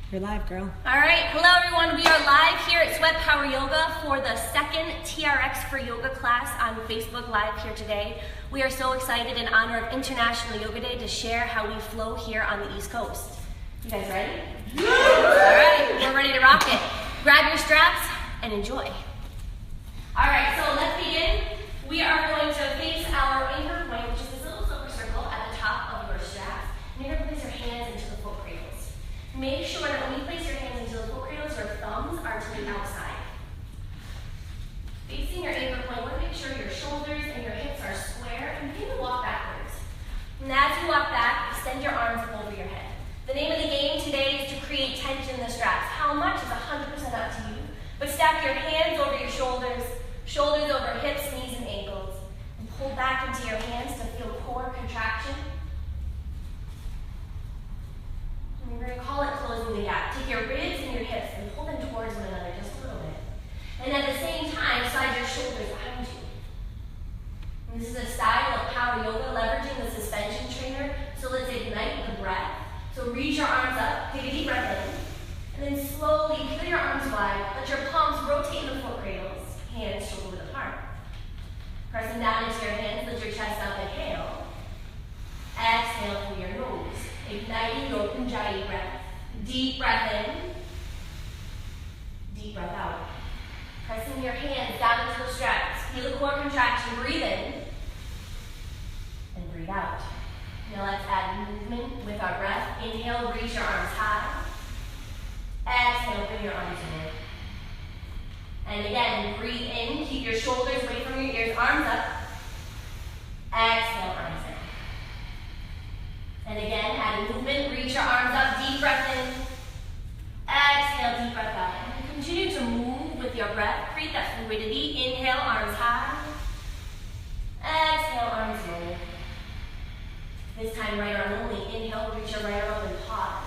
You're live, girl. All right, hello everyone. We are live here at Sweat Power Yoga for the second TRX for Yoga class on Facebook Live here today. We are so excited in honor of International Yoga Day to share how we flow here on the East Coast. You guys ready? All right, we're ready to rock it. Grab your straps and enjoy. All right, so let's begin. We are going to face our anchor point, which is this little silver circle at the top of your straps. And you're going to place your hands into the foot cradles. Make sure that when you place your hands into the foot cradles, your thumbs are to the outside. Facing your anchor point, you want to make sure your shoulders and your hips are square and begin to walk backwards. And as you walk back, extend your arms over your head. The name of the game today is to create tension in the straps. How much is 100% up to you. But stack your hands over your shoulders, shoulders over hips, knees, and ankles. And pull back into your hands to feel core contraction. And we're going to call it closing the gap. Take your ribs and your hips and pull them towards one another just a little bit. And at the same time, slide your shoulders behind you. And this is a style of power yoga, leveraging the suspension trainer. So let's ignite the breath. So reach your arms up, take a deep breath in. And then slowly peel your arms wide. Let your palms rotate in the foot cradles. Hands shoulder width apart. Pressing down into your hands, lift your chest up, inhale. Exhale through your nose. Igniting your Ujjayi breath. Deep breath in. Deep breath out. Pressing your hands down into the straps. Feel the core contraction. Breathe in. And breathe out. Now let's add movement with our breath. Inhale, reach your arms high. Exhale, bring your arms in. And again, breathe in. Keep your shoulders away from your ears. Arms up. Exhale, arms in. And again, add movement. Reach your arms up. Deep breath in. Exhale, deep breath out. And continue to move with your breath. Create that fluidity. Inhale, arms high. Exhale, arms low. This time, right arm only. Inhale, reach your right arm up and pause.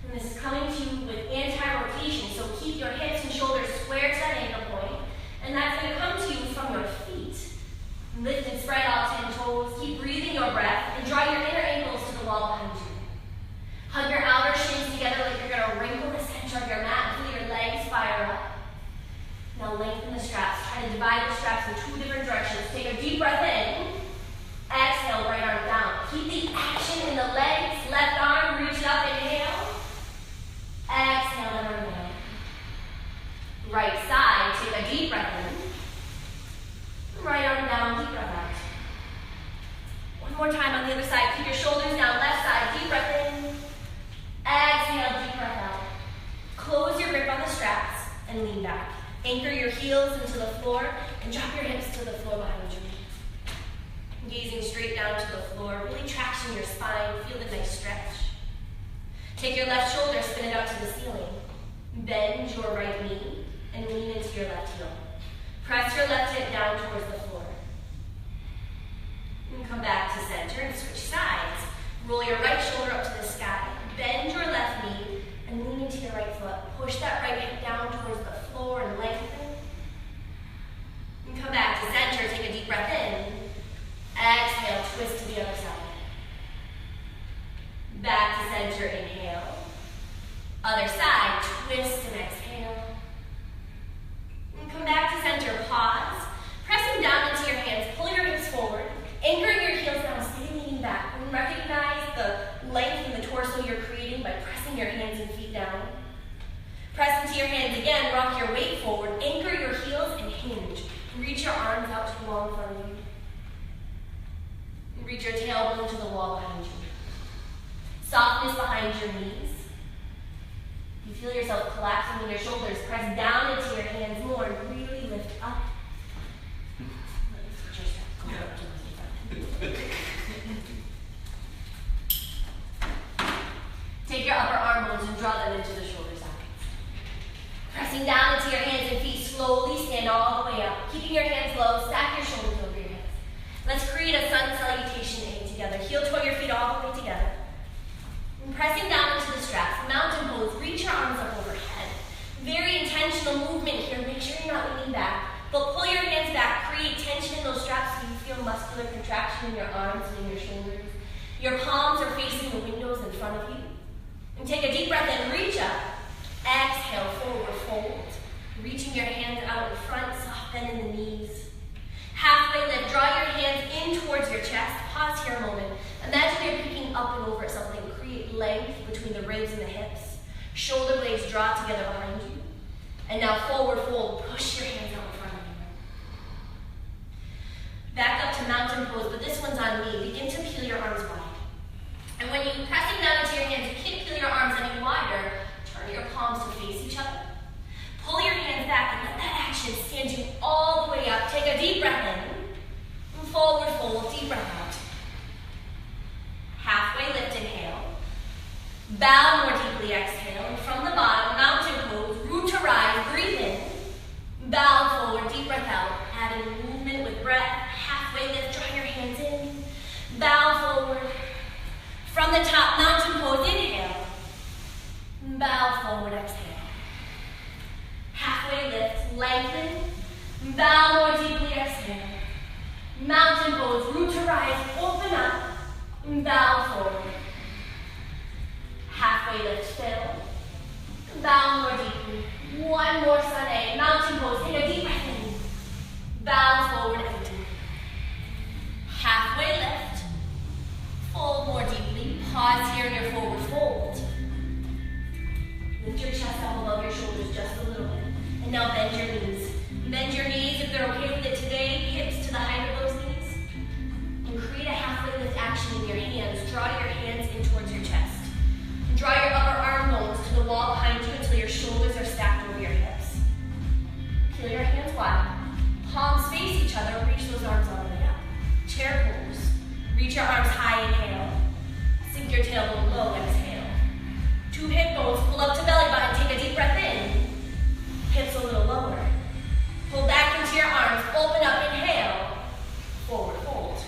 And this is coming to you with anti-rotation, so keep your hips and shoulders square to that anchor point. And that's going to come to you from your feet. Lift and spread all 10 toes. Keep breathing your breath and draw your inner ankles to the wall behind you. Hug your outer shins together like you're going to wrinkle the center of your mat until your legs fire up. Now lengthen the straps. Try to divide the straps in 2 different directions. Take a deep breath in. Exhale, right arm down. Keep the action in the legs. Left arm, reach it up, inhale. Exhale, let arm down. Right side, take a deep breath in. Right arm down, deep breath out. One more time on the other side. Keep your shoulders down, left side, deep breath in. Exhale, deep breath out. Close your grip on the straps and lean back. Anchor your heels into the floor and drop your hips to the floor behind you. Gazing straight down to the floor, really traction your spine, feel the nice stretch. Take your left shoulder, spin it out to the ceiling. Bend your right knee and lean into your left heel. Press your left hip down towards the floor. And come back to center and switch sides. Roll your right shoulder up to the sky. Bend your left knee and lean into your right foot. Push that right hip down towards the floor and lengthen. And come back to center, take a deep breath in. Exhale, twist to the other side. Back to center, inhale. Other side, twist and exhale. And come back to center, pause. Pressing down into your hands, pull your hips forward. Anchoring your heels down, stay leaning back. And recognize the length in the torso you're creating by pressing your hands and feet down. Press into your hands again, rock your weight forward. Anchor your heels and hinge. Reach your arms out to the wall in front of you. Reach your tailbone to the wall behind you. Softness behind your knees. You feel yourself collapsing in your shoulders. Press down into your hands more and really lift up. Take your upper arm bones and draw them into the shoulder sockets. Pressing down into your hands and feet, slowly stand all the way up. Keeping your hands low, stack your shoulders over your hips. Let's create a sun salutation A together. Heel toward your feet all the way together. And pressing down into the straps. Mountain pose. Reach your arms up overhead. Very intentional movement here. Make sure you're not leaning back. But pull your hands back. Create tension in those straps so you feel muscular contraction in your arms and in your shoulders. Your palms are facing the windows in front of you. And take a deep breath in. Reach up. length between the ribs and the hips. Shoulder blades draw together behind you. And now forward fold, push your hands out in front of you. Back up to mountain pose, but this one's on me. Begin to peel your arms wide. And when you're pressing down into your hands, you can't peel your arms any wider. Turn your palms to face each other. Pull your hands back and let that action stand you all the way up. Take a deep breath in. And forward fold, deep breath out. Halfway lift, inhale. Bow more deeply, exhale. And from the bottom, mountain pose, root to rise, breathe in. Bow forward, deep breath out. Adding movement with breath. Halfway lift, draw your hands in. Bow forward. From the top, mountain pose, inhale. Bow forward, exhale. Halfway lift, lengthen. Bow more deeply, exhale. Mountain pose, root to rise, open up. Bow forward. Halfway lift, fill. Bow more deeply. One more sun A. Mountain pose, take a deep breath in. Bow forward, empty. Halfway lift. Fold more deeply. Pause here in your forward fold. Lift your chest up above your shoulders just a little bit. And now bend your knees. Bend your knees if they're okay with it today. Hips to the height of those knees. And create a halfway lift action in your hands. Draw your hands in towards your chest. Draw your upper arm bones to the wall behind you until your shoulders are stacked over your hips. Peel your hands wide. Palms face each other. Reach those arms all the way up. Chair pose. Reach your arms high, inhale. Sink your tailbone low, exhale. Two hip bones, pull up to belly button. Take a deep breath in. Hips a little lower. Pull back into your arms. Open up, inhale. Forward fold.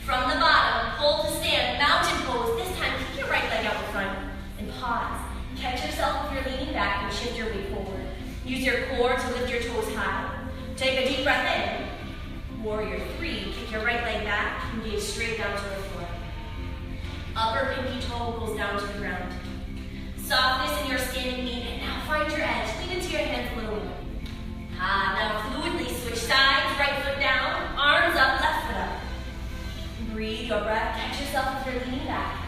From the bottom, pull to stand. Mountain pose. This time, kick your right leg out in front and pause. Catch yourself if you're leaning back and shift your weight forward. Use your core to lift your toes high. Take a deep breath in. Warrior 3. Kick your right leg back and gaze straight down to the floor. Upper pinky toe goes down to the ground. Softness in your standing knee, and now find your edge. Lean into your hands a little more. Now fluidly switch sides, right foot down, arms up, left foot up. Breathe your breath, catch yourself if you're leaning back.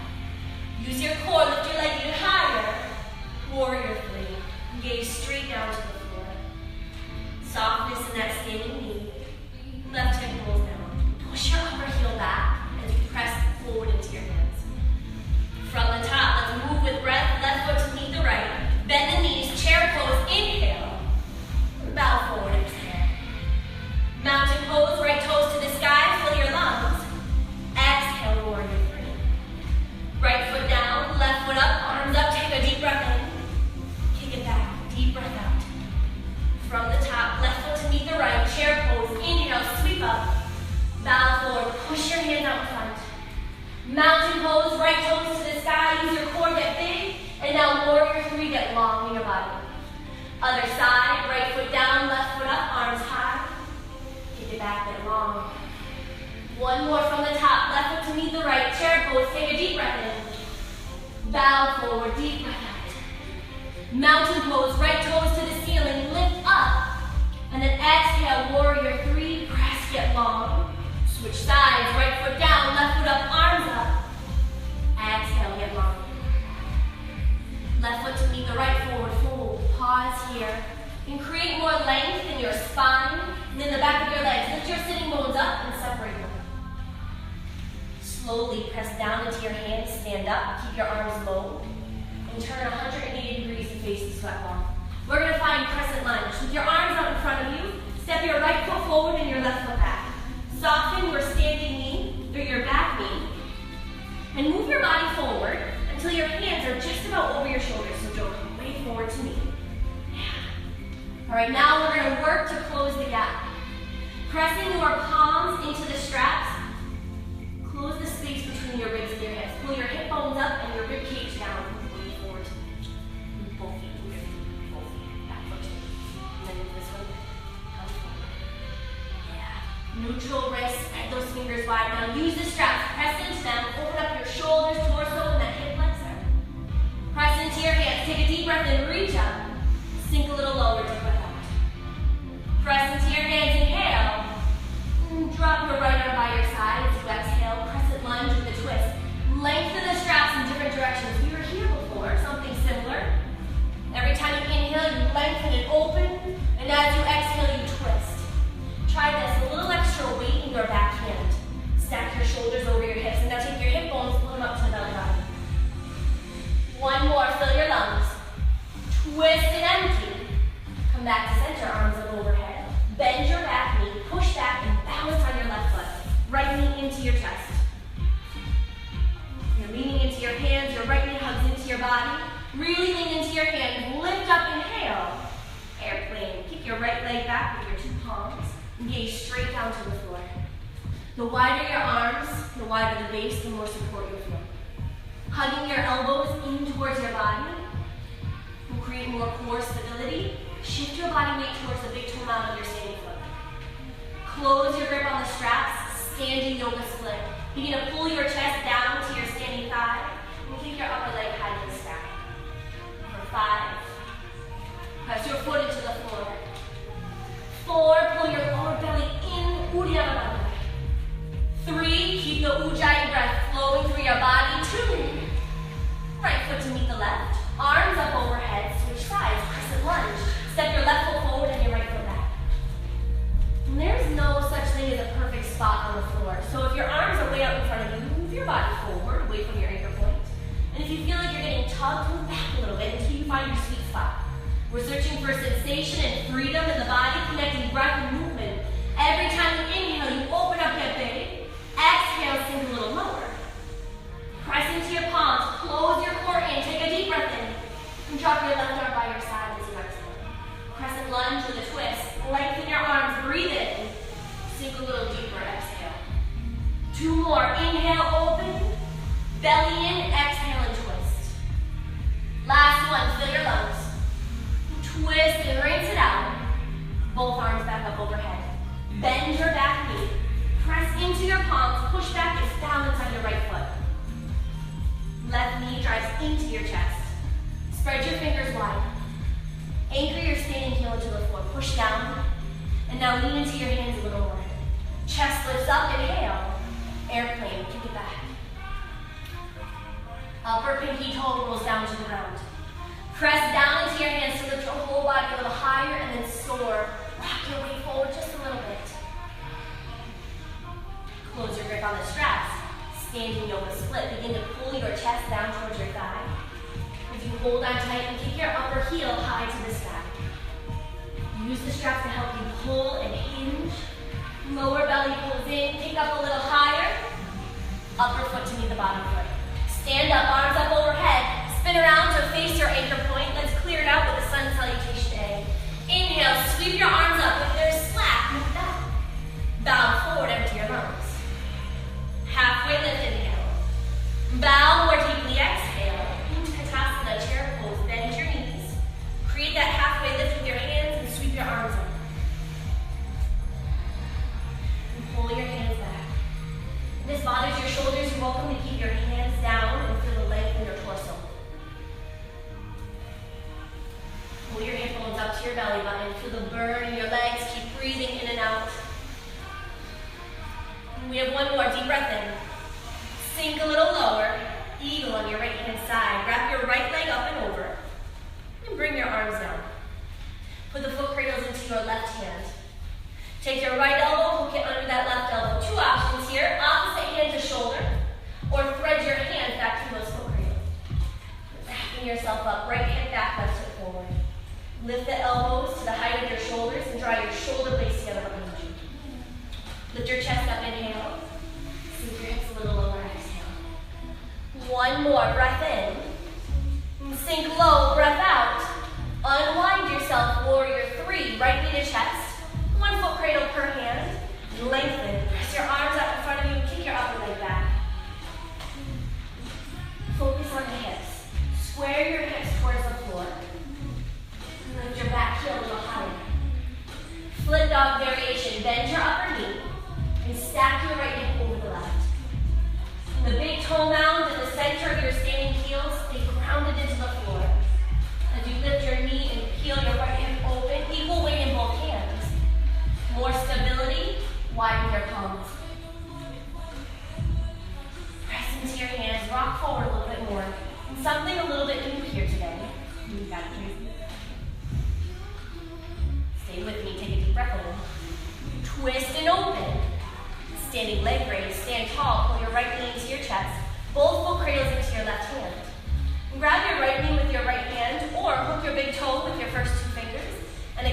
Use your core, lift your leg even higher. Warrior 3, gaze straight down to the floor. Softness in that standing knee. Left hip rolls down. Push your upper heel back as you press forward into your hands. From the top, let's move with breath. Left foot to meet the right. Bend the knees, chair pose, inhale. Bow forward, exhale. Mountain pose, right toes to the sky, fill your lungs. Exhale, warrior 3. Right foot down, left foot up, arms up, take a deep breath in. Kick it back, deep breath out. From the top, left foot to meet the right, chair pose, inhale, sweep up. Bow forward, push your hands out in front. Mountain pose, right toes to the sky, use your core, get big. And now warrior 3, get long in your body. Other side, right foot down, left foot up, arms high. Kick it back, get long. One more from the top, left foot to meet the right, chair pose, take a deep breath in. Bow forward, deep breath out. Mountain pose, right toes to the ceiling, lift up. And then exhale, warrior 3, press, get long. Switch sides, right foot down, left foot up, arms up. Exhale, get long. Left foot to meet the right, forward fold. Pause here. And create more length in your spine and in the back of your legs. Lift your sitting bones up and separate them. Slowly press down into your hands, stand up, keep your arms low, and turn 180 degrees to face the sweat ball. We're going to find crescent lunge. With your arms out in front of you, step your right foot forward and your left foot back. Soften your standing knee, or your back knee, and move your body forward until your hands are just about over your shoulders, so don't come way forward to me. All right, now we're going to work to close the gap. Pressing your palms into the straps, close the space between your ribs and your hips. Pull your hip bones up and your rib cage down. Way forward. Move both feet, move your feet, both feet, back foot. And then move this way. Come forward. Yeah. Neutral wrist, spread those fingers wide. Now use the straps, press into them, open up your shoulders, torso, and that hip flexor. Press into your hands, take a deep breath in, reach up. Sink a little lower, deep breath out. Press into your hands, inhale. Drop your right arm by your side as you exhale. Crescent lunge with a twist. Lengthen the straps in different directions. Come back to center, arms up overhead. Bend your back knee, push back, and balance on your left foot. Right knee into your chest. You're leaning into your hands, your right knee hugs into your body. Really lean into your hands, lift up, inhale. Airplane. Kick your right leg back with your two palms. And gaze straight down to the floor. The wider your arms, the wider the base, the more support you'll feel. Hugging your elbows in towards your body will create more core stability. Shift your body weight towards the big toe mound of your standing foot. Close your grip on the straps, standing yoga split. Begin to pull your chest down to your standing thigh and keep your upper leg high to the sky. For 5. Press your foot into the floor. 4, pull your lower belly in, Uddiyana Bandha. 3, keep the Ujjayi breath flowing through your body. 2, right foot to meet the left. Arms up overhead, switch sides, crescent lunge. Step your left foot forward and your right foot back. And there's no such thing as a perfect spot on the floor. So if your arms are way out in front of you, move your body forward, away from your anchor point. And if you feel like you're getting tugged, move back a little bit until you find your sweet spot. We're searching for sensation and freedom in the body, connecting breath and movement. Every time you inhale, you open up your big. Exhale, sink a little lower. Press into your palms, close your core in, take a deep breath in. And drop your left arm by your side as you exhale. Crescent lunge with a twist. Lengthen your arms, breathe in. Sink a little deeper, exhale. 2 more, inhale, open. Belly in, exhale and twist. Last one, fill your lungs. Twist and rinse it out. Both arms back up overhead. Bend your back knee. Press into your palms, push back and balance on your right foot. Left knee drives into your chest. Spread your fingers wide. Anchor your standing heel into the floor. Push down. And now lean into your hands a little more. Chest lifts up, inhale. Airplane, kick it back. Upper pinky toe rolls down to the ground. Press down into your hands to lift your whole body a little higher and then soar. Rock your way forward just a little bit. Close your grip on the straps. Standing yoga split. Begin to pull your chest down towards your thigh. As you hold on tight and kick your upper heel high to the sky. Use the straps to help you pull and hinge. Lower belly pulls in. Pick up a little higher. Upper foot to meet the bottom foot. Stand up, arms up overhead. Spin around to face your anchor point. Let's clear it out with a sun salutation A. Inhale, sweep your arms up. If there's slack, move down. Bow forward, empty your lungs. Halfway lift, inhale. Bow more deeply, exhale. Utkatasana, chair pose, bend your knees. Create that halfway lift with your hands and sweep your arms up. And pull your hands back. If this bothers your shoulders, you're welcome to keep your hands down and feel the length in your torso. Pull your hip bones up to your belly button. Feel the burn in your legs. Keep breathing in and out. And we have one more. Deep breath in. Sink a little lower. Eagle on your right hand side. Wrap your right leg up and over. And bring your arms down. Put the foot cradles into your left hand. Take your right elbow, hook it under that left elbow. 2 options here. Opposite hand to shoulder. Or thread your hands back to those foot cradles. Backing yourself up. Right hand back, left foot forward. Lift the elbows to the height of your shoulders and draw your shoulder blades together behind you. Lift your chest up, inhale. Sink your hips a little lower, exhale. One more, breath in. Sink low, breath out. Unwind yourself, warrior 3. Right knee to chest. 1 foot cradle per hand. Lengthen. Press your arms out in front of you and kick your upper leg back. Focus on the hips. Square your hips towards the floor. Lift your back heel a little higher. Split dog variation. Bend your upper knee and stack your right hip over the left. The big toe mound in the center of your standing heels, stay grounded into the floor. As you lift your knee and peel your right hip open, equal weight in both hands. More stability, widen your palms. Press into your hands, rock forward a little bit more. And something a little bit new here today. You got it. Stay with me, take a deep breath in. Twist and open. Standing leg raise, stand tall, pull your right knee into your chest. Both foot cradles into your left hand. And grab your right knee with your right hand or hook your big toe with your first 2 fingers and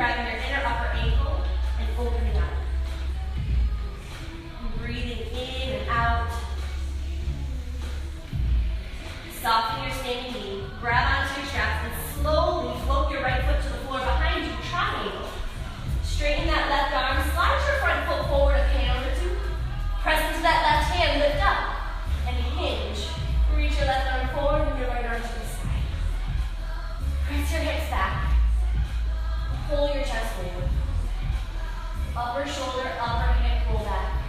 Grabbing your inner upper ankle and opening up. Breathing in and out. Soften your standing knee. Grab onto your straps and slowly float your right foot to the floor behind you. Triangle. Straighten that left arm. Slide your front foot forward a pound or two. Press into that left hand. Lift up. And hinge. Reach your left arm forward and your right arm to the side. Press your hips back. Pull your chest forward. Upper shoulder, upper hip, pull back.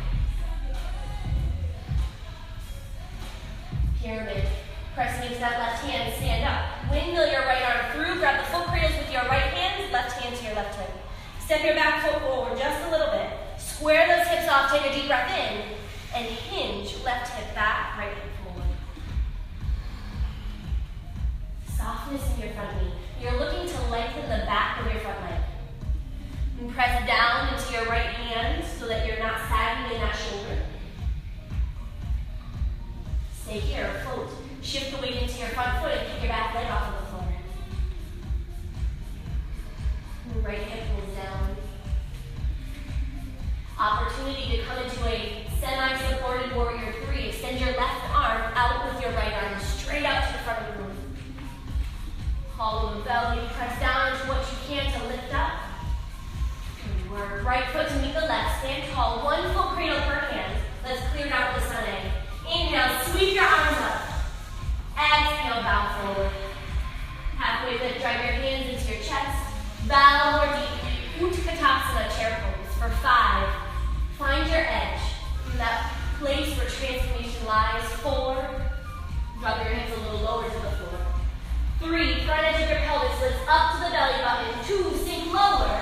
Pyramid. Pressing into that left hand, stand up. Windmill your right arm through. Grab the foot cradles with your right hand, left hand to your left hip. Step your back foot forward just a little bit. Square those hips off, take a deep breath in, and hinge. Left hip back, right hip forward. Softness in your front knee. You're looking to lengthen the back of your front leg. And press down into your right hand so that you're not sagging in that shoulder. Stay here, float. Shift the weight into your front foot and kick your back leg off of the floor. And right hip pulls down. Opportunity to come into a semi-supported warrior 3. Extend your left arm out with your right arm, straight out to the front of the room. Hollow the belly, press down into what you can to lift up. And work right foot to meet the left, stand tall, 1 foot cradle per hand. Let's clear it out with the sun egg. Inhale, sweep your arms up. Exhale, bow forward. Halfway lift, drive your hands into your chest. Bow more deep. Utkatasana, chair pose for 5. Find your edge. In that place where transformation lies. 4. Drop your hips a little lower to the floor. 3, front edge of your pelvis lifts up to the belly button. 2, sink lower.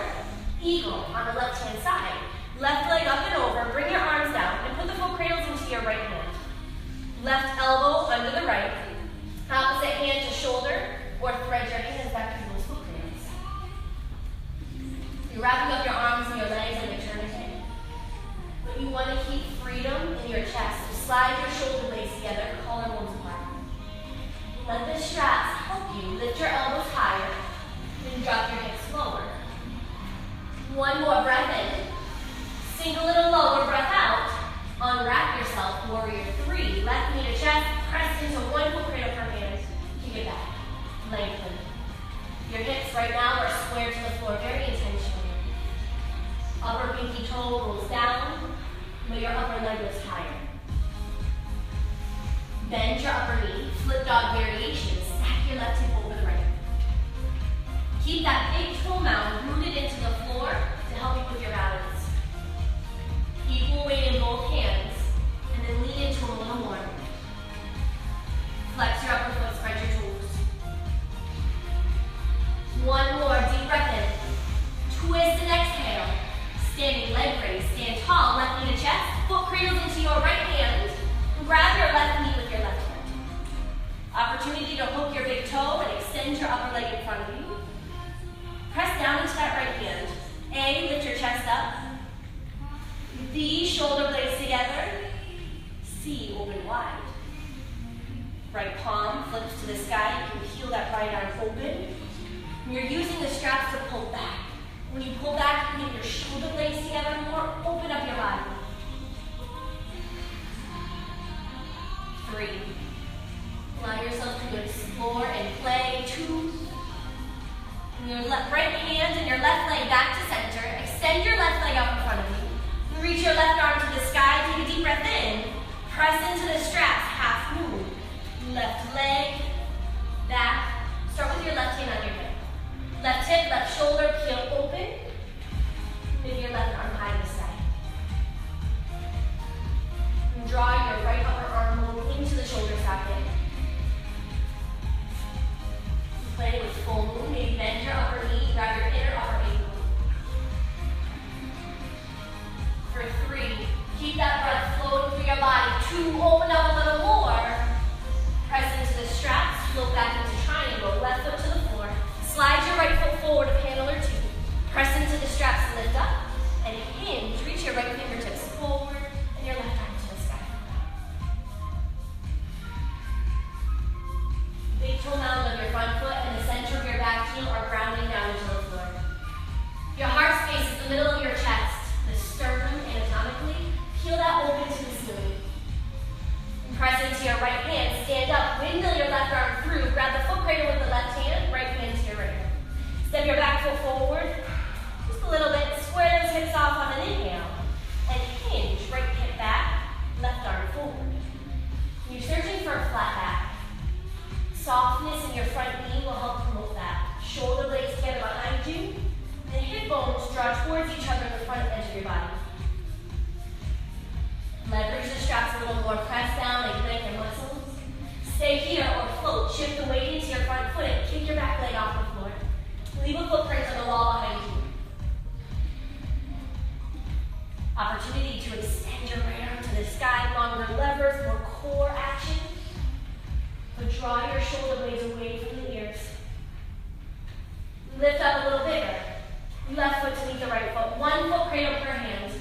Eagle on the left hand side. Left leg up and over. Bring your arms down and put the foot cradles into your right hand. Left elbow under the right. Opposite hand to shoulder, or thread your hands back to those foot cradles. You're wrapping up your arms and your legs in a tourniquet. But you want to keep freedom in your chest. So slide your shoulder blades together, collarbones apart. Let the straps help you lift your elbows higher, then drop your hips lower. 1 more breath in. Sink a little lower, breath out. Unwrap yourself, warrior 3. Left knee to chest, press into 1 foot cradle per hand. Kick it back, lengthen. Your hips right now are square to the floor, very intentionally. Upper pinky toe rolls down, but your upper leg lifts higher. Bend your upper knee, flip dog variation, stack your left hip over the right. Keep that big toe mound rooted into the floor to help you with your balance. Equal weight in both hands, and then lean into a little more. Flex your upper foot, spread your toes. 1 more, deep breath in. Twist and exhale. Standing leg raise, stand tall, left knee to chest, foot cradles into your right hand. Grab your left knee with your left hand. Opportunity to hook your big toe and extend your upper leg in front of you. Press down into that right hand. A, lift your chest up. B, shoulder blades together. C, open wide. Right palm flips to the sky. You can feel that right arm open. And you're using the straps to pull back. When you pull back, you get your shoulder blades together more. Open up your body. 3. Allow yourself to explore and play. 2. And your right hand and your left leg back to center. Extend your left leg out in front of you. Reach your left arm to the sky. Take a deep breath in. Press into the straps. Half move. Left leg, back. Start with your left hand on your hip. Left hip, left shoulder, peel open. Move your left arm high to the side. And draw your right upper arm into the shoulder socket. Play with full moon. Maybe bend your upper knee, grab your inner upper ankle. For 3, keep that breath flowing through your body. 2, open up a little more. Press into the straps, float back into triangle. Left foot to the floor. towards each other in the front edge of your body. Leverage the straps a little more. Press down and connect your muscles. Stay here or float. Shift the weight into your front foot and kick your back leg off the floor. Leave a footprint on the wall behind you. Opportunity to extend your right arm to the sky. Longer levers, more core action. But draw your shoulder blades away from the ears. Lift up a little bigger. Left foot to meet the right foot. One foot cradle per hand.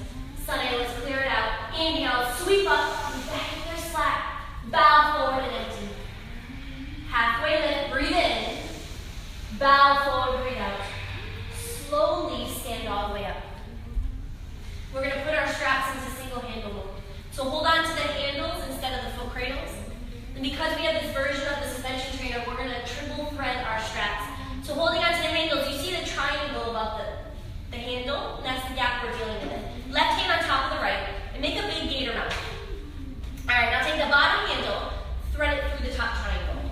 Sunday, let's clear it out. Inhale, sweep up, back your slack. Bow forward and empty. Halfway lift, breathe in. Bow forward, breathe out. Slowly stand all the way up. We're going to put our straps into single handle mode. So hold on to the handles instead of the foot cradles. And because we have this version of the suspension trainer, we're going to triple thread our straps. So holding on to the handles, you see the triangle above the handle, and that's the gap we're dealing with. Left hand on top of the right, and make a big gator mount. All right, now take the bottom handle, thread it through the top triangle.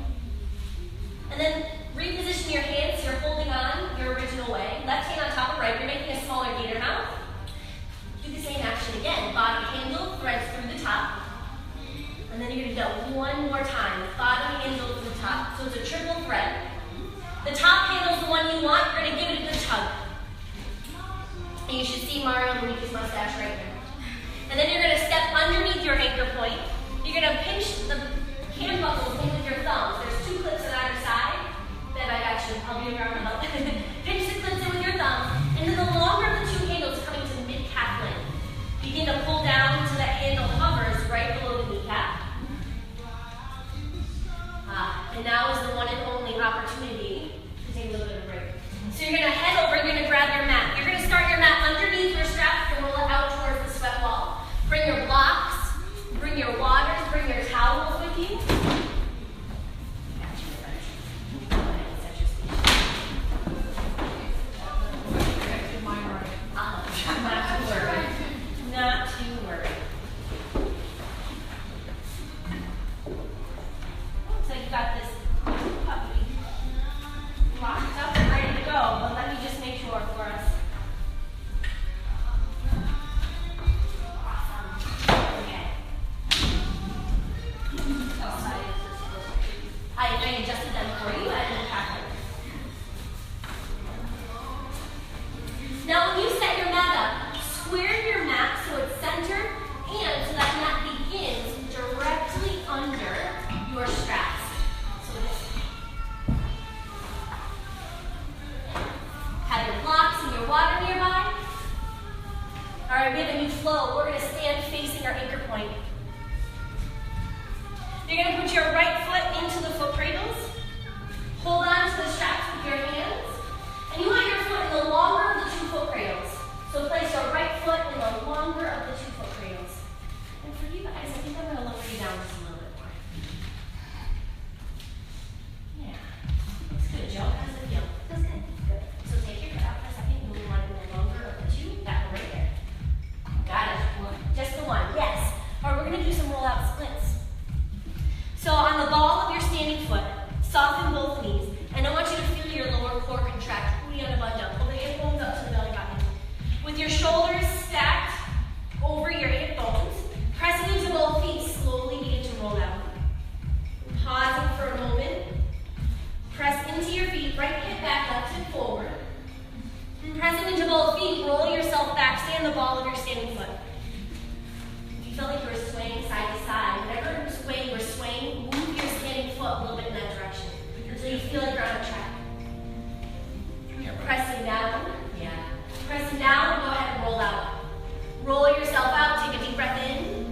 And then reposition your hands so you're holding on your original way. Left hand on top of right, you're making a smaller gator mount. Do the same action again. Bottom handle, threads through the top. And then you're gonna go one more time. Bottom handle to the top. So it's a triple thread. The top handle is the one you want. You're gonna give it a good tug. And you should see Mario Luigi's mustache right here. And then you're gonna step underneath your anchor point. You're gonna pinch the hand buckles in with your thumbs. There's 2 clips on either side. Bev, I got you. I'll be around to help. Pinch the clips in with your thumbs. And then the longer of the 2 handles coming to mid-calf length. Begin to pull down until that handle hovers right below the kneecap. And now is the one and only opportunity to take a little bit of a break. So you're gonna head over, you're gonna grab your mat. You're gonna start your mat underneath your strap and roll it out towards the sweat wall. Bring your blocks, bring your waters, bring your towels with you. Not to worry. So you got this puppy locked up and ready to go, but let me just make sure for us. Awesome. Okay. I adjusted them for you. I didn't pack them. Now when you set your mat up, square your mat so it's centered and so that mat begins directly under your straps. So this. Have your blocks and your water nearby. All right, we have a new flow. We're going to stand facing our anchor point. You're going to put your right foot into the foot cradles. Hold on to the straps with your hands. And you want your foot in the longer of the 2 foot cradles. So place your right foot in the longer of the 2 foot cradles. And for you guys, I think I'm going to lower you down just a little bit more. Yeah. Looks good, Joe. How does it feel? Feels good. Good. So take your foot out for a second. Move on in the longer of the 2. That one right there. Got it. Just the one. Yes. All right, we're going to do some roll-out splits. So on the ball of your standing foot, soften both knees. And I want you to feel your lower core contract. Pull on the butt down. Pull the hip bones up to the belly button. With your shoulders stacked over your hip bones, pressing into both feet, slowly begin to roll out. Pausing for a moment. Press into your feet, right hip back, left hip forward. And pressing into both feet, roll yourself back. Stay on the ball of your standing foot. If you felt like you were swaying side to side, whatever way you were swaying, move your standing foot a little bit in that direction until you feel like you're on a track. Pressing down. Yeah. Pressing down, go ahead and roll out. Roll yourself out, take a deep breath in.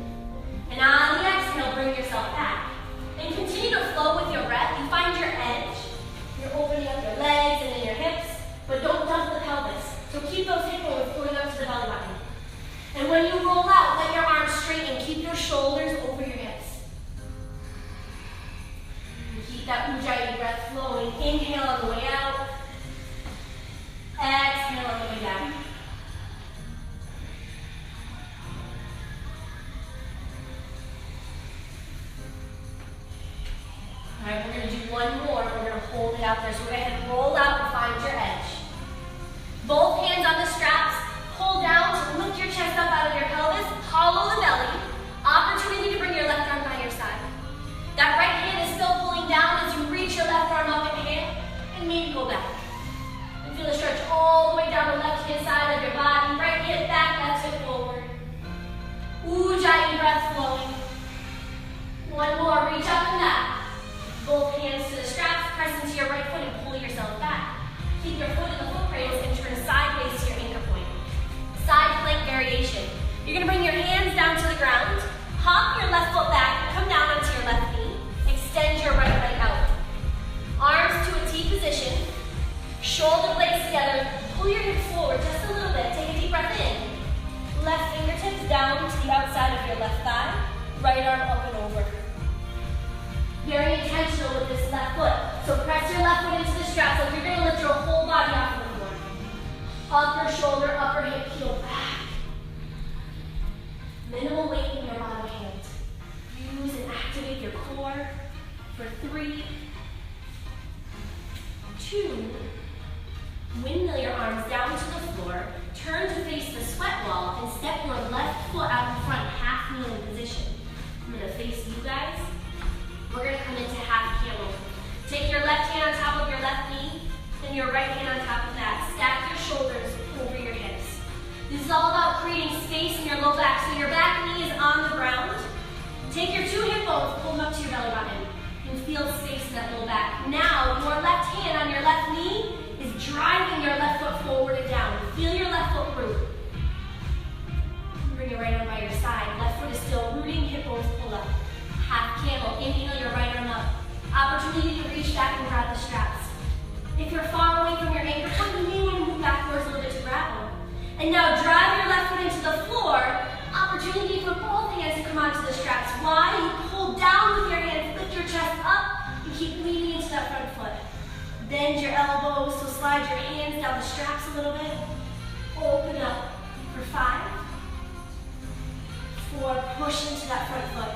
And on the exhale, bring yourself back. And continue to flow with your breath. You find your edge. You're opening up your legs and then your hips, but don't dump the pelvis. So keep those hip bones going up to the belly button. And when you roll back. And feel the stretch all the way down the left-hand side of your body. Right hip back, left hip forward. Ujjayi breath flowing. One more, reach up and back. Both hands to the straps, press into your right foot and pull yourself back. Keep your foot in the foot cradles and turn sideways to your anchor point. Side plank variation. You're gonna bring your hands down to the ground, hop your left foot back, come down onto your left knee, extend your right leg out. Arms to a T position, shoulder blades together, pull your hips forward just a little bit, take a deep breath in. Left fingertips down to the outside of your left thigh, right arm up and over. Very intentional with this left foot. So press your left foot into the straps like you're going to lift your whole body off the floor. Upper shoulder, upper hip, heel back. Minimal weight in your bottom hand. Use and activate your core for 3, 2, windmill your arms down to the floor, turn to face the sweat wall, and step your left foot out in front, half kneeling position. I'm going to face you guys. We're going to come into half camel. Take your left hand on top of your left knee, and your right hand on top of that. Stack your shoulders over your hips. This is all about creating space in your low back. So your back knee is on the ground. Take your 2 hip bones, pull them up to your belly button, and feel space in that low back. Now, your left hand on your left knee is driving your left foot forward and down. Feel your left foot root. Bring your right arm by your side. Left foot is still rooting, hip bones pull up. Half camel, inhale your right arm up. Opportunity to reach back and grab the straps. If you're far away from your anchor point, you may want to move backwards a little bit to grab them. And now drive your left foot into the floor. Opportunity for both hands to come onto the straps. Why? You pull down with your hands, lift your chest up, and keep leaning into that front foot. Bend your elbows, so slide your hands down the straps a little bit. Open up for 5, 4, push into that front foot.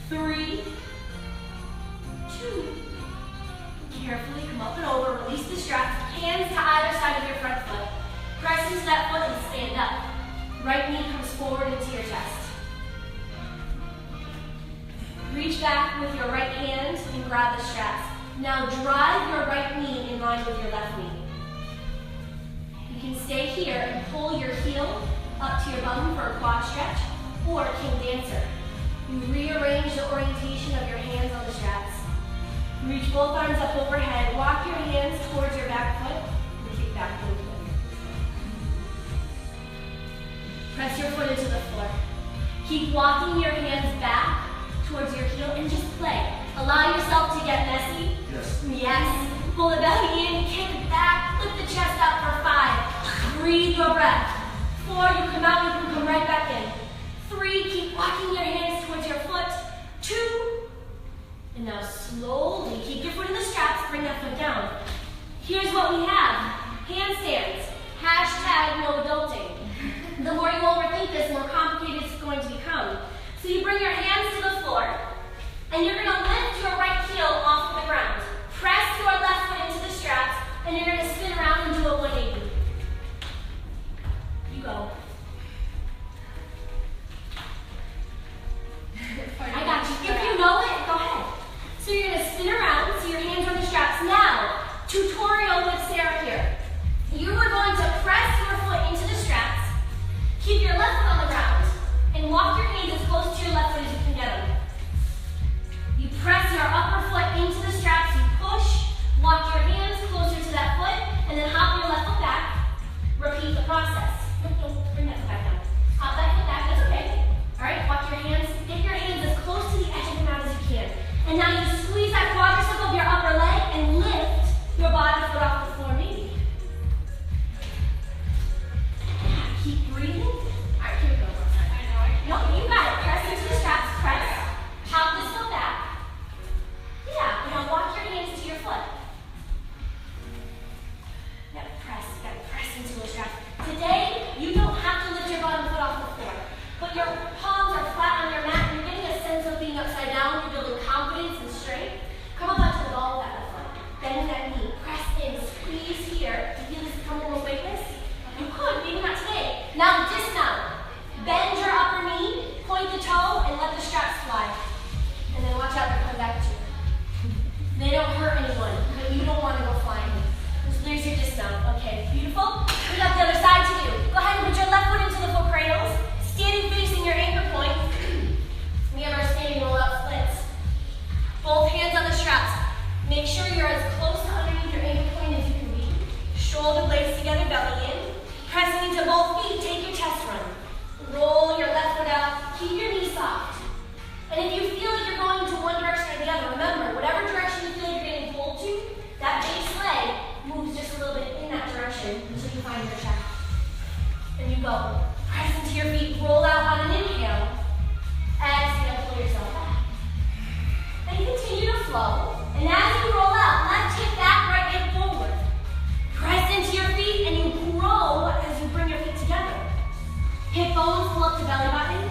3, 2, carefully come up and over, release the straps, hands to either side of your front foot. Press into that foot and stand up. Right knee comes forward into your chest. Reach back with your right hand and grab the straps. Now drive your right knee in line with your left knee. You can stay here and pull your heel up to your bum for a quad stretch or king dancer. You rearrange the orientation of your hands on the straps. Reach both arms up overhead. Walk your hands towards your back foot and kick back into it. Press your foot into the floor. Keep walking your hands back towards your heel and just play. Allow yourself to get messy. Yes. Yes. Pull the belly in, kick back, lift the chest out for 5. Breathe your breath. 4, you come out, you can come right back in. 3, keep walking your hands towards your foot. 2, and now slowly keep your foot in the straps, bring that foot down. Here's what we have. Handstands. Hashtag no adulting. The more you overthink this, the more complicated it's going to become. So you bring your hands to the floor, and you're going to lift your right heel off of the ground. Press your left foot into the straps, and you're going to spin around and do a 180. You go. I got you. If you know it, go ahead. So you're going to spin around, so your hands are on the straps. Now, tutorial with Sarah here. You are going to press your foot into the straps, keep your left foot on the ground, and walk your hands as close to your left foot as you can get them. You behind your chest. And you go. Press into your feet, roll out on an inhale. Exhale, pull yourself back. And continue to flow. And as you roll out, left hip back, right hip forward. Press into your feet and you grow as you bring your feet together. Hip bones pull up to belly button.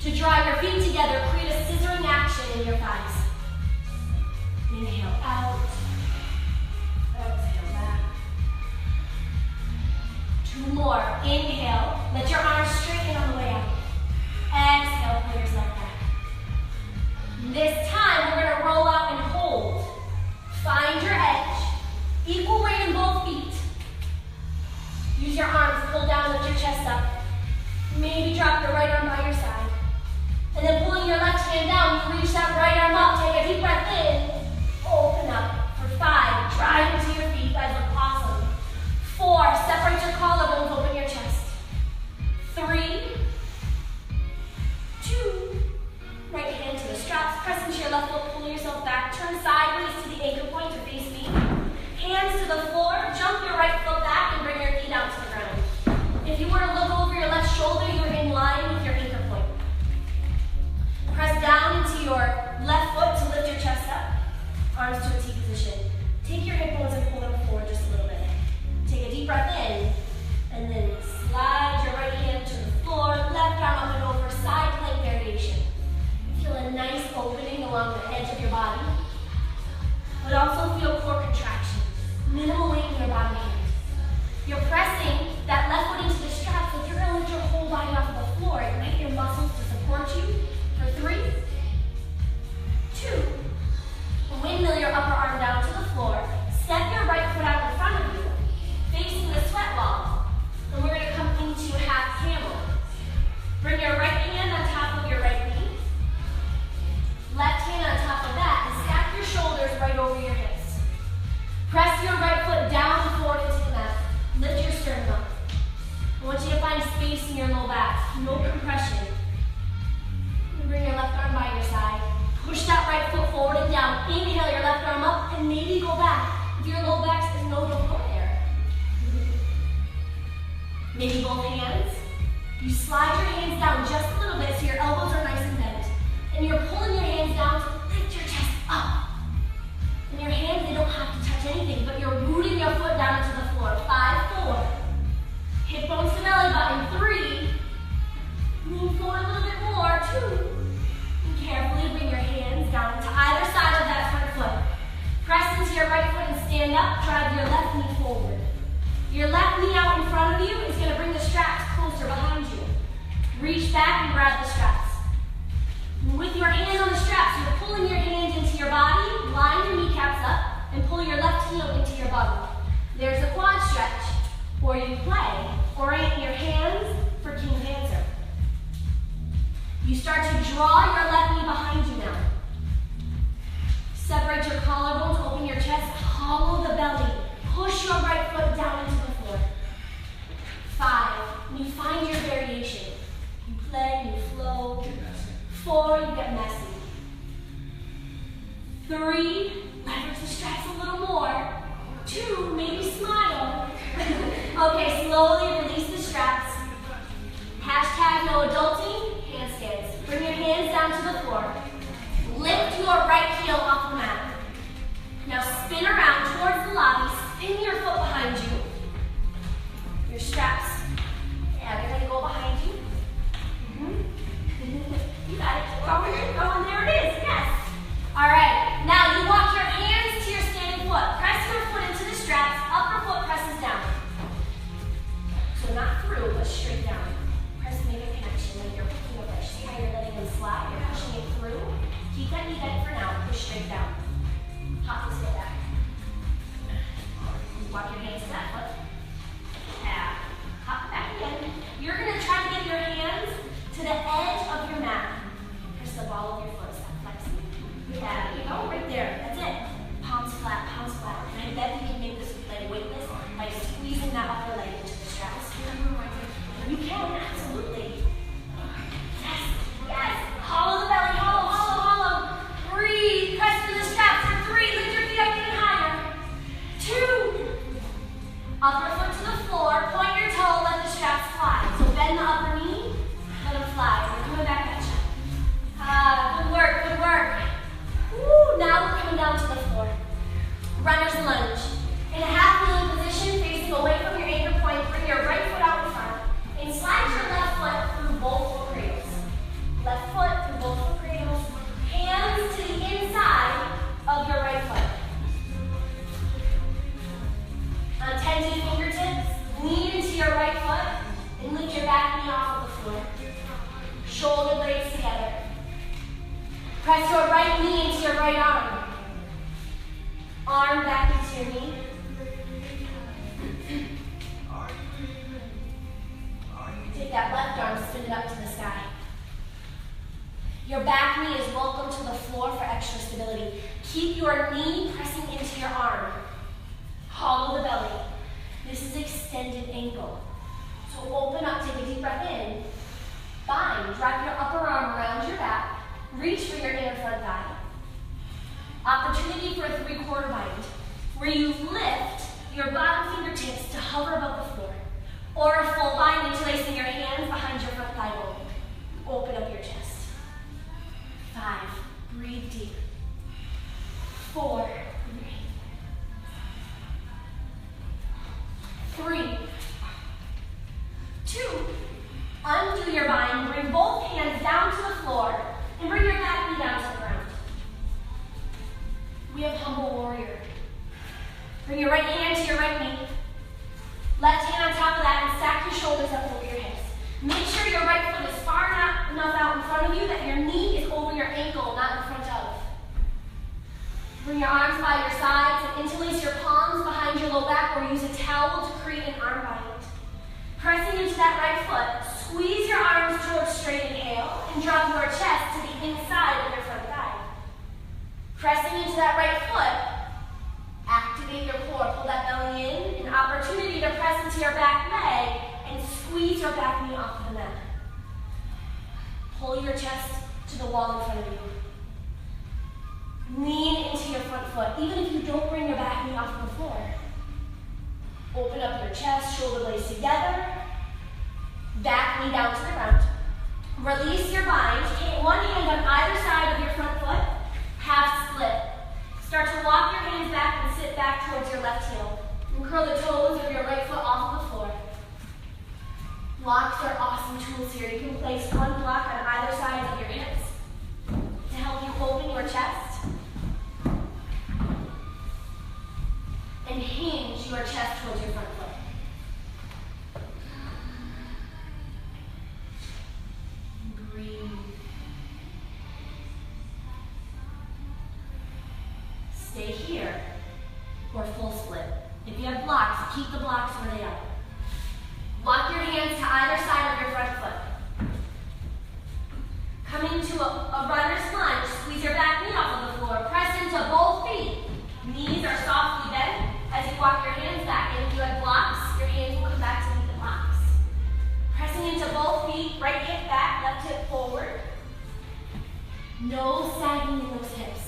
To drive your feet together, create a scissoring action in your thighs. Inhale out. Exhale back. 2 more. Inhale. Let your arms straighten on the way out. Exhale, pull yourself back. This time, we're going to roll out and hold. Find your edge. Equal weight in both feet. Use your arms, pull down, lift your chest up. Maybe drop your right arm by your side. And then pulling your left hand down, you reach that right arm up. Take a deep breath in. Open up for 5. Drive into your feet. Guys look awesome. 4. Separate your collarbones. Open your chest. 3. 2. Right hand to the straps. Press into your left foot. Pull yourself back. Turn sideways to the ankle point to face me. Hands to the floor. Jump your right foot back and bring your knee down to the ground. If you were to look over your left shoulder, you're in line with your anchor point. Press down into your left foot to lift your chest up. Arms to a T position. Take your hip bones and pull them forward just a little bit. Take a deep breath in, and then slide your right hand to the floor, left arm up and over, side plank variation. Feel a nice opening along the edge of your body, but also feel core contraction. Minimal weight in your body hand. You're pressing that left foot into the straps, so you're going to lift your whole body off of the floor. Ignite your muscles to support you for 3, 2. Windmill your upper arm down to the floor. Step your right foot out in front of you, facing the sweat wall. And we're going to come into half camel. Bring your right hand on top of your right knee. Left hand on top of that, and stack your shoulders right over your hips. Press your right foot down forward into the mat. Lift your sternum up. I want you to find space in your low back. No compression. And bring your left arm by your side. Push that right foot forward and down. Inhale your left arm up and maybe go back. If your low back says no, don't go there. Maybe both hands. You slide your hands down just a little bit so your elbows are nice and bent. And you're pulling your hands down to lift your chest up. And your hands, they don't have to touch anything, but you're rooting your foot down into the floor. 5, 4. Hip bones to belly button. 3. Move forward a little bit more. 2. Carefully bring your hands down to either side of that front foot. Press into your right foot and stand up. Drive your left knee forward. Your left knee out in front of you is going to bring the straps closer behind you. Reach back and grab the straps. With your hand on the straps, you're pulling your hands into your body, line your kneecaps up, and pull your left heel into your bum. There's a quad stretch, or you play. Orient your hands for King's Answer. You start to draw your left knee behind you now. Separate your collarbones, open your chest, hollow the belly. Push your right foot down into the floor. 5, you find your variation. You play, you flow. 4, you get messy. 3, leverage the straps a little more. 2, maybe smile. Okay, slowly release the straps. Hashtag no adulting, handstands. Bring your hands down to the floor. Lift your right heel off the mat. Now spin around towards the lobby. Spin your foot behind you. Your straps. Yeah, they're gonna go behind you. You got it. Keep going, keep going. There it is. Yes. All right. Now you walk your hands to your standing foot. Press your foot into the straps. Upper foot presses down. So not through, but straight down. Press make a connection like you're picking up that. See how you're letting them slide? You're pushing it through. Keep that knee bent for now. Push straight down. Hop this foot back. Walk your hands to that foot. Yeah. Hop it back again. You're going to try to get your hands to the edge of your mat. Press the ball of your foot. Stop flexing. Yeah, there you go. Right there. That's it. Palms flat, palms flat. And I bet you can make this leg weightless by squeezing that upper leg into the straps. You can, absolutely. Yes, yes. Hollow the belly, hollow, hollow, hollow. Breathe. Press through the straps. For 3, lift your feet up even higher. 2. Upper foot Runner's lunge. In a half kneeling position, facing away from your anchor point, bring your right foot out in front and slide your left foot through both foot cradles. Left foot through both foot cradles. Hands to the inside of your right foot. Untended fingertips, lean into your right foot and lift your back knee off of the floor. Shoulder blades together. Press your right knee into your right arm. Arm back into your knee. Take that left arm, spin it up to the sky. Your back knee is welcome to the floor for extra stability. Keep your knee pressing into your arm. Hollow the belly. This is extended ankle. So open up, take a deep breath in. Bind, wrap your upper arm around your back. Reach for your inner front thigh. Opportunity for a three-quarter bind, where you lift your bottom fingertips to hover above the floor. Or a full bind, interlacing your hands behind your front thigh bone. Open up your chest. 5, breathe deep. 4, 3, 2, undo your bind, bring both hands down to the floor, and bring your back knee down to the ground. We have humble warrior. Bring your right hand to your right knee. Left hand on top of that and stack your shoulders up over your hips. Make sure your right foot is far enough out in front of you that your knee is over your ankle, not in front of. Bring your arms by your sides and interlace your palms behind your low back or use a towel to create an arm bind. Pressing into that right foot, squeeze your arms towards straight inhale and drop your chest to the inside of your front thigh. Pressing into that right foot, activate your core, pull that belly in, an opportunity to press into your back leg and squeeze your back knee off the mat. Pull your chest to the wall in front of you. Lean into your front foot, even if you don't bring your back knee off the floor. Open up your chest, shoulder blades together, back knee down to the ground. Release your bind, take one hand on either side of your front foot, half split. Start to walk your hands back and sit back towards your left heel. And curl the toes of your right foot off of the floor. Blocks are awesome tools here. You can place one block on either side of your hips to help you open your chest and hinge your chest towards your front foot. Breathe. Stay here or full split. If you have blocks, keep the blocks where they are. Walk your hands to either side of your front foot. Coming to a runner's lunge, squeeze your back knee off of the floor. Press into both feet. Knees are softly bent as you walk your hands back. And if you have blocks, your hands will come back to meet the blocks. Pressing into both feet, right hip back, left hip forward. No sagging in those hips.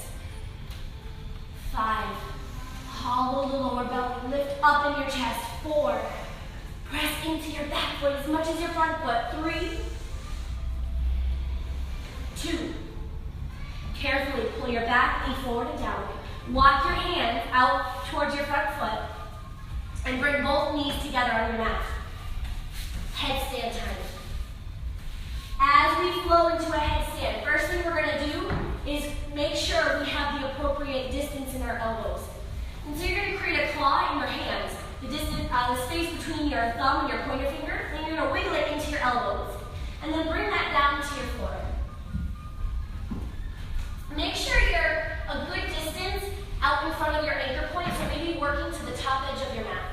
5, hollow the lower belly, lift up in your chest. 4, press into your back foot as much as your front foot. 3, 2, carefully pull your back knee forward and down. Walk your hands out towards your front foot and bring both knees together on your mat. Headstand time. As we flow into a headstand, first thing we're going to do is make sure we have the appropriate distance in our elbows. And so you're going to create a claw in your hands, the distance, the space between your thumb and your pointer finger, and you're going to wiggle it into your elbows. And then bring that down to your floor. Make sure you're a good distance out in front of your anchor point, so maybe working to the top edge of your mat.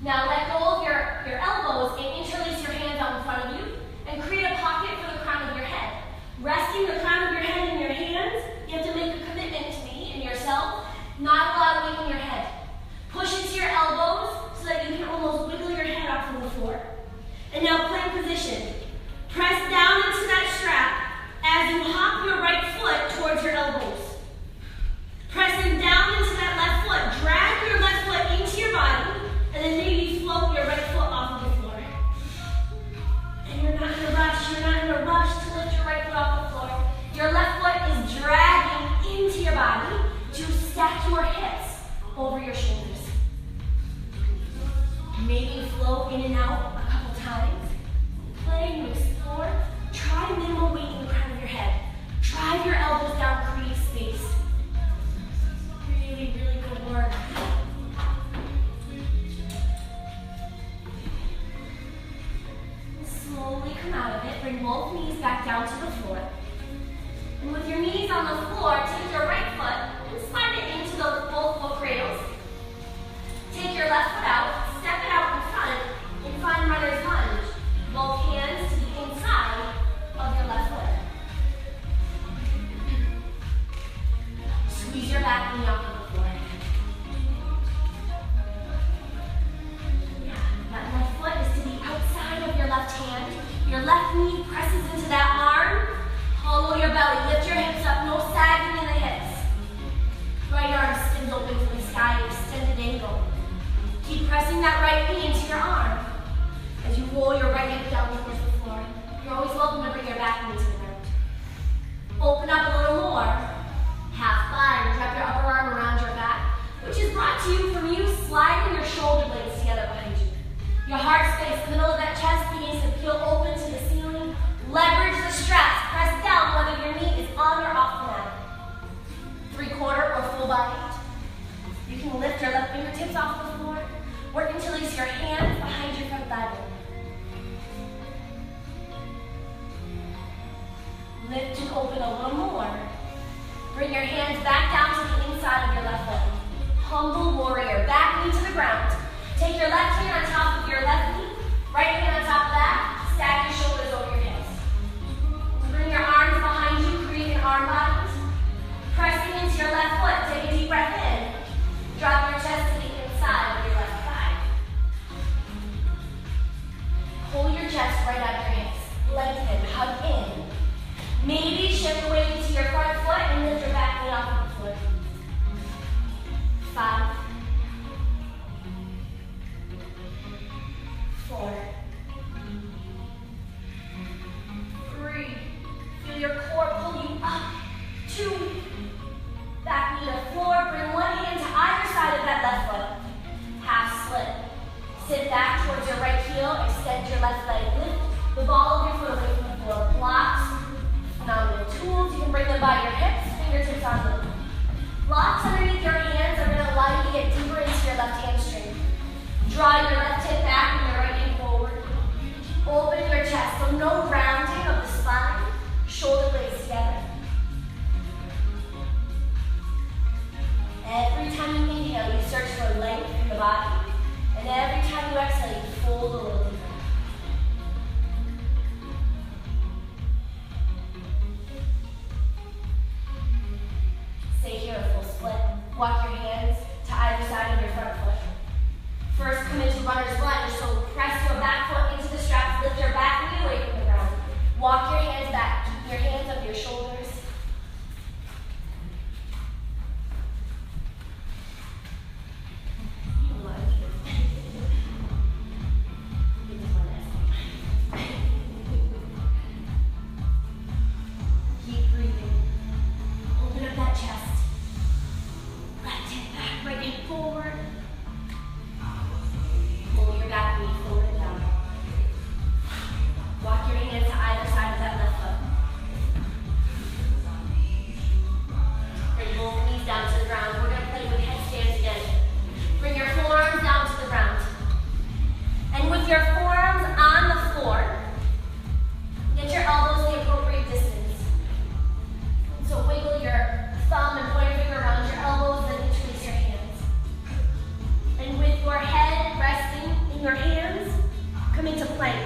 Now let go of your elbows and interlace your hands out in front of you and create a pocket for the crown of your head. Resting the crown of your head in your hands, you have to make a commitment to me and yourself, not allow weight in your head. Push into your elbows so that you can almost wiggle your head off from the floor. And now plank position. Press down into that strap as you hop your right foot towards your elbows. Pressing down into that left foot, drag your left foot into your body, and then maybe float your right foot off of the floor. And you're not in a rush. You're not in a rush to lift your right foot off the floor. Your left foot is dragging into your body. over your shoulders. Maybe flow in and out a couple times. Play and explore. Try minimal weight in the crown of your head. Drive your elbows down, create space. Really, really good work. Slowly come out of it. Bring both knees back down to the floor. And with your knees on the floor, take your right foot and slide it into the both foot cradles. Take your left foot out, step it out in front, and find runner's lunge. Both hands to the inside of your left foot. Squeeze your back knee off of the floor. Yeah, that left foot is to the outside of your left hand. Your left knee presses into that arm. Hollow your belly, lift your hips up, no sagging in the hips. Right arm spins open to the sky, extended angle. Keep pressing that right knee into your arm as you roll your right hip down towards the floor. You're always welcome to bring your back knee to the ground. Open up a little more. Half bind, wrap your upper arm around your back, which is brought to you from you sliding your shoulder blades together behind you. Your heart space, the middle of that chest begins to peel open to the ceiling. Leverage the straps, press down whether your knee is on or off the mat. 3/4 or full bind. You can lift your left fingertips off the floor. Work until you see your hands behind your front thigh bone. Lift and open a little more. Bring your hands back down to the inside of your left leg. Humble warrior, back knee to the ground. Take your left hand on top of your left knee, right hand on top of that, stack your shoulders over your hips. Bring your arms behind you, create an arm bind. Pressing into your left foot, take a deep breath in. Drop your chest to the inside of your left thigh. Pull your chest right out of your hips. Lengthen, hug in. Maybe shift the weight into your front foot and lift your back knee off of the floor. 5, 4, 3. Feel your core pull you up. 2. Back knee to floor. Bring one hand to either side of that left foot. Half split. Sit back towards your right heel. Extend your left leg. Lift the ball of your foot away from the floor. Blocks. Phenomenal tools. You can bring them by your hips. Fingertips on them. Blocks underneath your hands are going to allow you to get deeper into your left hamstring. Draw your left hip back and your right knee forward. Open your chest. So no rounding of the spine. Shoulder blades together. Every time you inhale, you search for length in the body. And every time you exhale, you fold a little deeper. Stay here, a full split. Walk your hands to either side of your front foot. First, come into runner's lunge. So press your back foot into the straps. Lift your back knee away from the ground. Walk your hands back. Keep your hands up your shoulders. Keep breathing. Open up that chest. Left hip back, right hip forward. Pull your back knee forward and down. Walk your hands to either side of that left foot. Bring both knees down to the ground. We're going to play with headstands again. Bring your forearms down to the ground. And with your forearms on the floor, get your elbows the appropriate distance. So wiggle your thumb and pointer finger around your elbows, then interlace your hands. And with your head resting in your hands, come into plank.